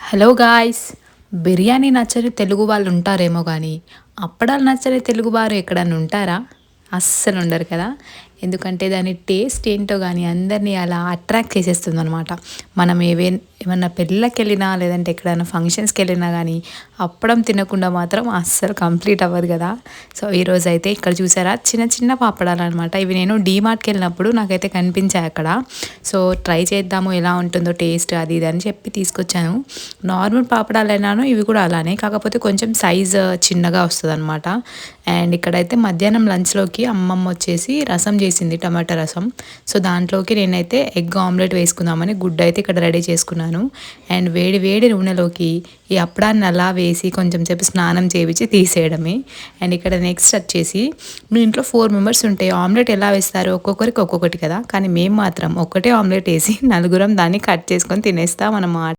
Hello guys. Biryani నచ్చని తెలుగు వాళ్ళు ఉంటారేమో కానీ అప్పడాలు నచ్చని తెలుగు వారు ఎక్కడన్నా ఉంటారా? అస్సలు ఉండరు కదా. ఎందుకంటే దాని టేస్ట్ ఏంటో కానీ అందరినీ అలా అట్రాక్ట్ చేసేస్తుందనమాట. మనం ఏమన్నా పెళ్ళిళ్ళకి వెళ్ళినా లేదంటే ఎక్కడైనా ఫంక్షన్స్కి వెళ్ళినా కానీ అప్పడం తినకుండా మాత్రం అస్సలు కంప్లీట్ అవ్వదు కదా. సో ఈరోజు అయితే ఇక్కడ చూసారా చిన్న చిన్న పాపడాలు అనమాట. ఇవి నేను డీమార్ట్కి వెళ్ళినప్పుడు నాకైతే కనిపించాయి అక్కడ. సో ట్రై చేద్దాము ఎలా ఉంటుందో టేస్ట్ అది ఇది అని చెప్పి తీసుకొచ్చాను. నార్మల్ పాపడాలైనాను ఇవి కూడా అలానే, కాకపోతే కొంచెం సైజ్ చిన్నగా వస్తుందన్నమాట. అండ్ ఇక్కడైతే మధ్యాహ్నం లంచ్లోకి అమ్మమ్మ వచ్చేసి రసం చేసింది, టమాటా రసం. సో దాంట్లోకి నేనైతే ఎగ్ ఆమ్లెట్ వేసుకుందామని గుడ్డు అయితే ఇక్కడ రెడీ చేసుకున్నాను. అండ్ వేడి వేడి నూనెలోకి ఈ అప్పడాన్ని అలా వేసి కొంచెం సేపు స్నానం చేయించి తీసేయడమే. అండ్ ఇక్కడ నెక్స్ట్ వచ్చేసి మీ ఇంట్లో 4 మెంబర్స్ ఉంటే ఆమ్లెట్ ఎలా వేస్తారు? ఒక్కొక్కరికి ఒక్కొక్కటి కదా, కానీ మేము మాత్రం ఒక్కటే ఆమ్లెట్ వేసి నలుగురం దాన్ని కట్ చేసుకొని తినేస్తాం అన్నమాట.